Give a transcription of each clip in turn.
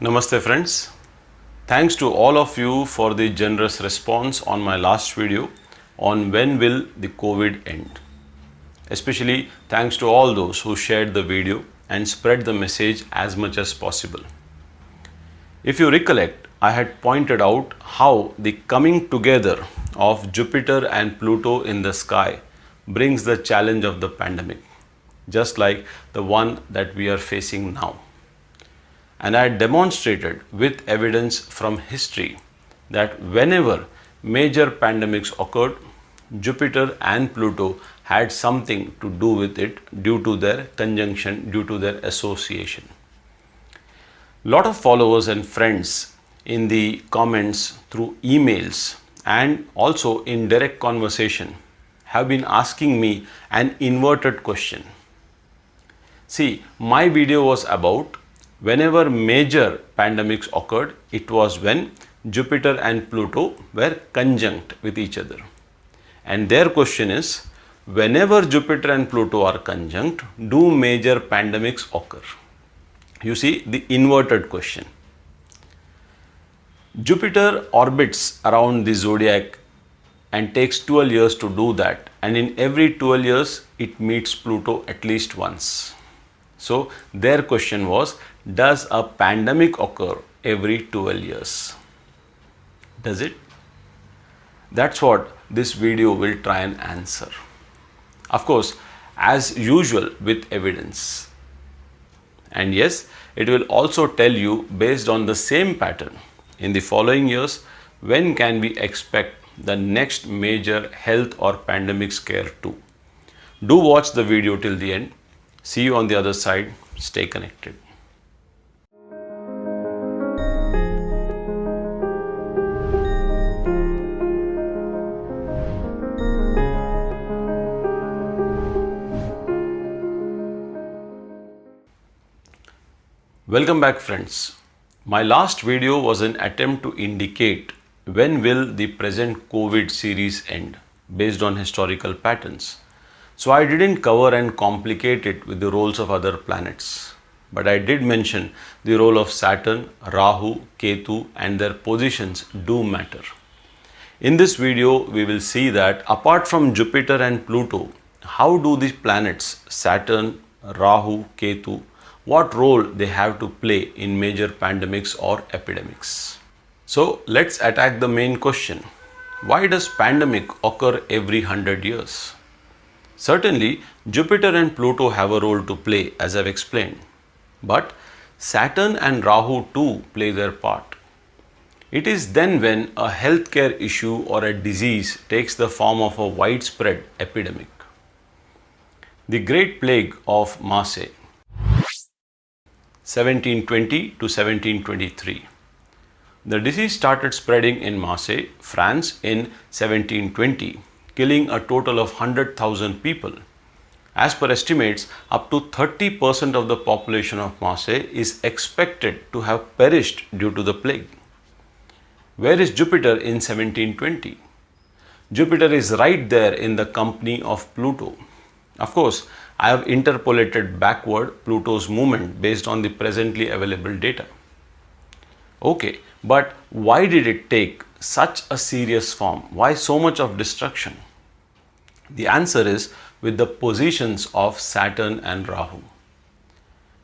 Namaste friends. Thanks to all of you for the generous response on my last video on when will the COVID end. Especially thanks to all those who shared the video and spread the message as much as possible. If you recollect, I had pointed out how the coming together of Jupiter and Pluto in the sky brings the challenge of the pandemic, just like the one that we are facing now. And I demonstrated with evidence from history that whenever major pandemics occurred, Jupiter and Pluto had something to do with it due to their conjunction, due to their association. Lot of followers and friends in the comments through emails and also in direct conversation have been asking me an inverted question. See, my video was about whenever major pandemics occurred, it was when Jupiter and Pluto were conjunct with each other. And their question is, whenever Jupiter and Pluto are conjunct, do major pandemics occur? You see the inverted question. Jupiter orbits around the zodiac and takes 12 years to do that, and in every 12 years it meets Pluto at least once. So their question was, does a pandemic occur every 12 years? Does it? That's what this video will try and answer. Of course, as usual with evidence. And yes, it will also tell you based on the same pattern in the following years, when can we expect the next major health or pandemic scare too. Do watch the video till the end. See you on the other side. Stay connected. Welcome back friends. My last video was an attempt to indicate when will the present COVID series end based on historical patterns. So I didn't cover and complicate it with the roles of other planets. But I did mention the role of Saturn, Rahu, Ketu and their positions do matter. In this video, we will see that apart from Jupiter and Pluto, how do these planets Saturn, Rahu, Ketu, what role they have to play in major pandemics or epidemics. So let's attack the main question. Why does pandemic occur every 100 years? Certainly, Jupiter and Pluto have a role to play as I've explained. But Saturn and Rahu too play their part. It is then when a healthcare issue or a disease takes the form of a widespread epidemic. The Great Plague of Marseille, 1720 to 1723. The disease started spreading in Marseille, France in 1720, killing a total of 100,000 people. As per estimates, up to 30% of the population of Marseille is expected to have perished due to the plague. Where is Jupiter in 1720? Jupiter is right there in the company of Pluto. Of course, I have interpolated backward Pluto's movement based on the presently available data. Okay, but why did it take such a serious form? Why so much of destruction? The answer is with the positions of Saturn and Rahu.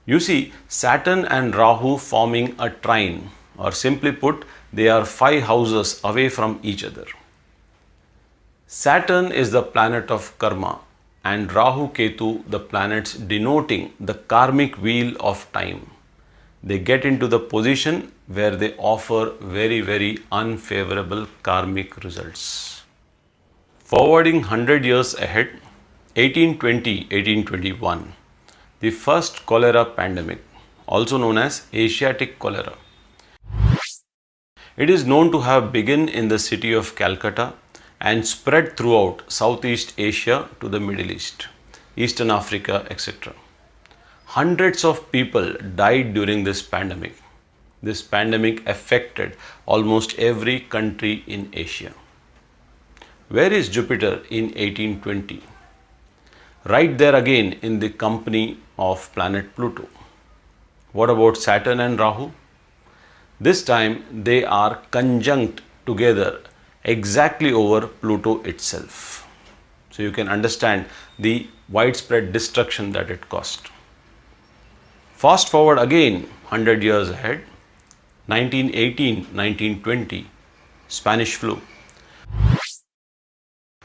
You see, Saturn and Rahu forming a trine, or simply put, they are 5 houses away from each other. Saturn is the planet of karma and Rahu Ketu the planets denoting the karmic wheel of time. They get into the position where they offer very unfavorable karmic results. Forwarding 100 years ahead, 1820-1821, the first cholera pandemic, also known as Asiatic cholera. It is known to have begun in the city of Calcutta and spread throughout Southeast Asia to the Middle East, Eastern Africa, etc. Hundreds of people died during this pandemic. This pandemic affected almost every country in Asia. Where is Jupiter in 1820? Right there again in the company of planet Pluto. What about Saturn and Rahu? This time they are conjunct together exactly over Pluto itself. So you can understand the widespread destruction that it caused. Fast forward again 100 years ahead, 1918-1920, Spanish flu.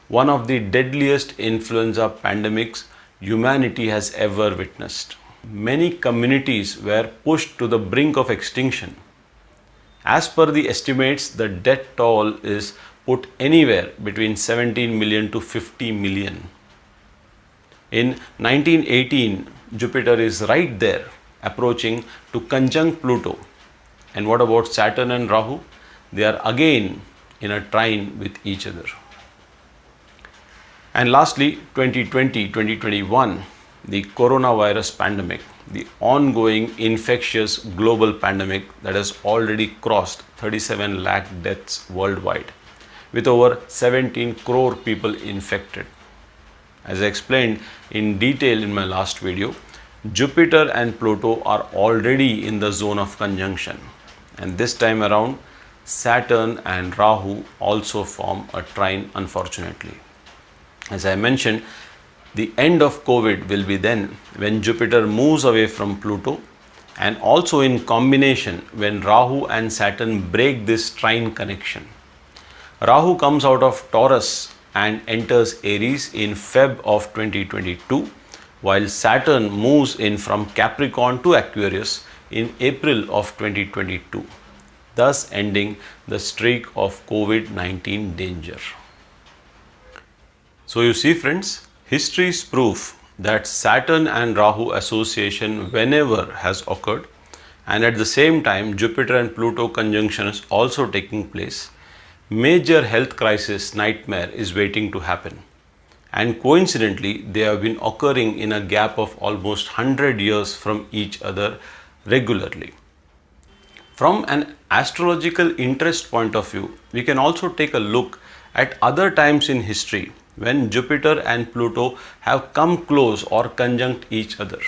One of the deadliest influenza pandemics humanity has ever witnessed. Many communities were pushed to the brink of extinction. As per the estimates, the death toll is put anywhere between 17 million to 50 million. In 1918, Jupiter is right there, approaching to conjunct Pluto. And what about Saturn and Rahu? They are again in a trine with each other. And lastly, 2020-2021, the coronavirus pandemic, the ongoing infectious global pandemic that has already crossed 37 lakh deaths worldwide, with over 17 crore people infected. As I explained in detail in my last video, Jupiter and Pluto are already in the zone of conjunction. And this time around, Saturn and Rahu also form a trine, unfortunately. As I mentioned, the end of COVID will be then when Jupiter moves away from Pluto, and also in combination when Rahu and Saturn break this trine connection. Rahu comes out of Taurus and enters Aries in Feb of 2022, while Saturn moves in from Capricorn to Aquarius in April of 2022, thus ending the streak of COVID-19 danger. So you see friends, history is proof that Saturn and Rahu association whenever has occurred, and at the same time Jupiter and Pluto conjunction is also taking place, major health crisis nightmare is waiting to happen. And coincidentally, they have been occurring in a gap of almost 100 years from each other regularly. From an astrological interest point of view, we can also take a look at other times in history when Jupiter and Pluto have come close or conjunct each other.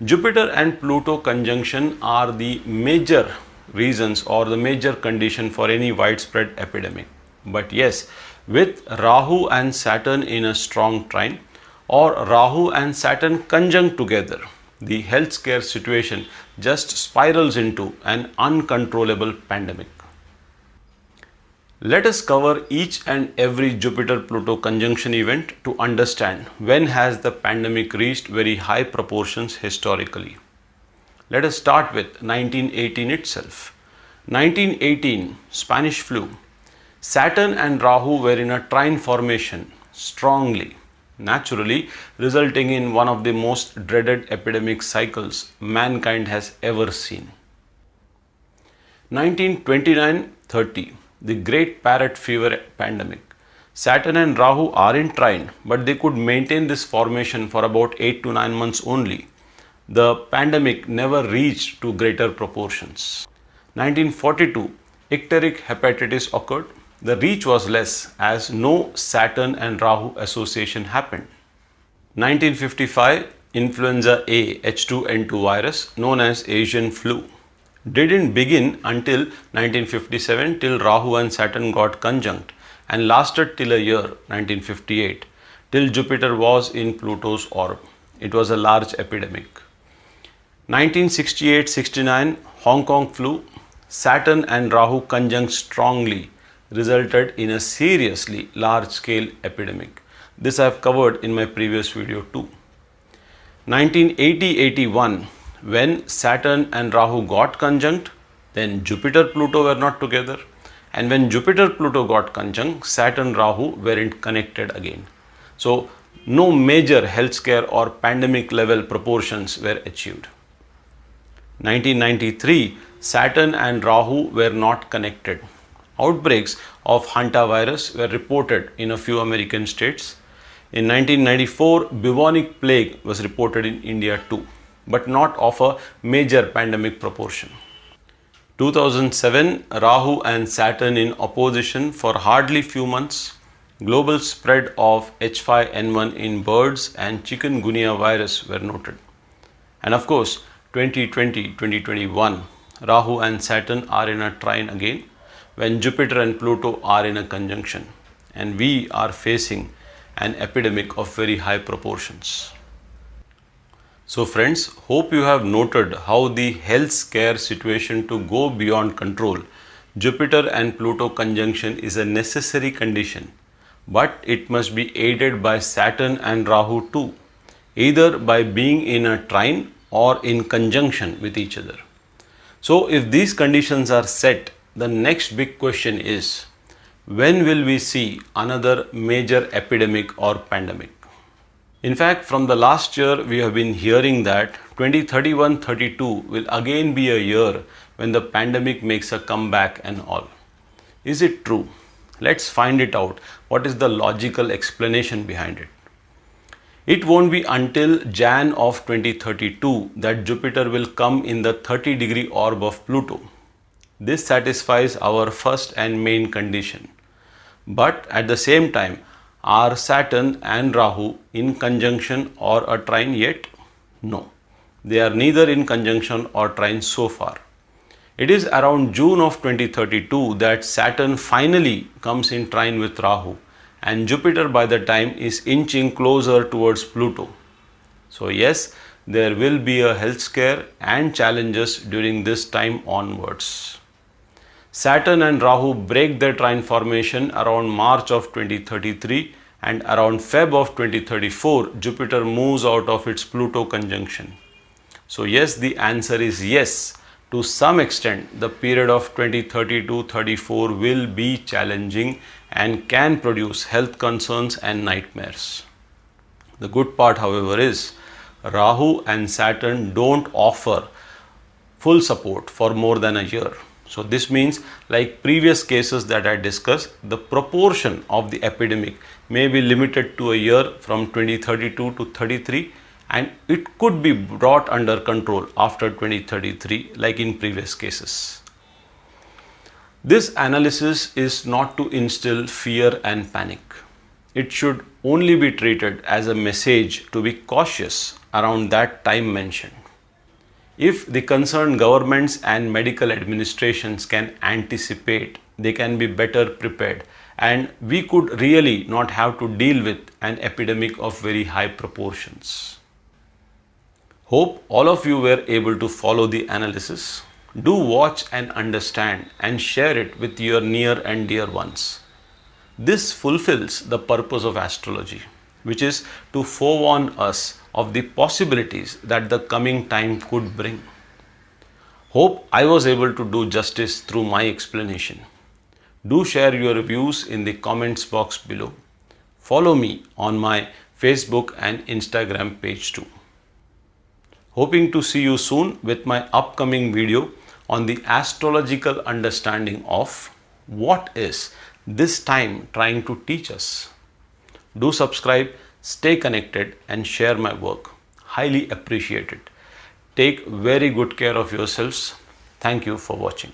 Jupiter and Pluto conjunction are the major reasons or the major condition for any widespread epidemic. But yes, with Rahu and Saturn in a strong trine, or Rahu and Saturn conjunct together, the health scare situation just spirals into an uncontrollable pandemic. Let us cover each and every Jupiter-Pluto conjunction event to understand when has the pandemic reached very high proportions historically. Let us start with 1918 itself. 1918, Spanish flu. Saturn and Rahu were in a trine formation strongly, naturally resulting in one of the most dreaded epidemic cycles mankind has ever seen. 1929-30, the Great Parrot Fever pandemic. Saturn and Rahu are in trine, but they could maintain this formation for about 8 to 9 months only. The pandemic never reached to greater proportions. 1942, icteric hepatitis occurred. The reach was less as no Saturn and Rahu association happened. 1955, influenza A H2N2 virus known as Asian flu didn't begin until 1957 till Rahu and Saturn got conjunct, and lasted till a year, 1958, till Jupiter was in Pluto's orb. It was a large epidemic. 1968-69, Hong Kong flu, Saturn and Rahu conjunct strongly resulted in a seriously large-scale epidemic. This I have covered in my previous video too. 1980-81, when Saturn and Rahu got conjunct, then Jupiter-Pluto were not together. And when Jupiter-Pluto got conjunct, Saturn-Rahu weren't connected again. So, no major health scare or pandemic level proportions were achieved. 1993, Saturn and Rahu were not connected. Outbreaks of hantavirus were reported in a few American states. In 1994, bubonic plague was reported in India too, but not of a major pandemic proportion. 2007, Rahu and Saturn in opposition for hardly few months. Global spread of H5N1 in birds and chikungunya virus were noted. And of course, 2020-2021, Rahu and Saturn are in a trine again, when Jupiter and Pluto are in a conjunction, and we are facing an epidemic of very high proportions. So friends, hope you have noted how the health scare situation to go beyond control. Jupiter and Pluto conjunction is a necessary condition, but it must be aided by Saturn and Rahu too, either by being in a trine or in conjunction with each other. So if these conditions are set, the next big question is, when will we see another major epidemic or pandemic? In fact, from the last year, we have been hearing that 2031-32 will again be a year when the pandemic makes a comeback and all. Is it true? Let's find it out. What is the logical explanation behind it? It won't be until Jan of 2032 that Jupiter will come in the 30-degree orb of Pluto. This satisfies our first and main condition. But at the same time, are Saturn and Rahu in conjunction or a trine yet? No. They are neither in conjunction or trine so far. It is around June of 2032 that Saturn finally comes in trine with Rahu, and Jupiter by the time is inching closer towards Pluto. So yes, there will be a health scare and challenges during this time onwards. Saturn and Rahu break their trine formation around March of 2033, and around Feb of 2034, Jupiter moves out of its Pluto conjunction. So yes, the answer is yes. To some extent, the period of 2032-34 will be challenging and can produce health concerns and nightmares. The good part, however, is Rahu and Saturn don't offer full support for more than a year. So this means, like previous cases that I discussed, the proportion of the epidemic may be limited to a year from 2032 to 33, and it could be brought under control after 2033, like in previous cases. This analysis is not to instill fear and panic. It should only be treated as a message to be cautious around that time mentioned. If the concerned governments and medical administrations can anticipate, they can be better prepared, and we could really not have to deal with an epidemic of very high proportions. Hope all of you were able to follow the analysis. Do watch and understand and share it with your near and dear ones. This fulfills the purpose of astrology, which is to forewarn us of the possibilities that the coming time could bring. Hope I was able to do justice through my explanation. Do share your views in the comments box below. Follow me on my Facebook and Instagram page too. Hoping to see you soon with my upcoming video on the astrological understanding of what is this time trying to teach us. Do subscribe, stay connected, and share my work. Highly appreciate it. Take very good care of yourselves. Thank you for watching.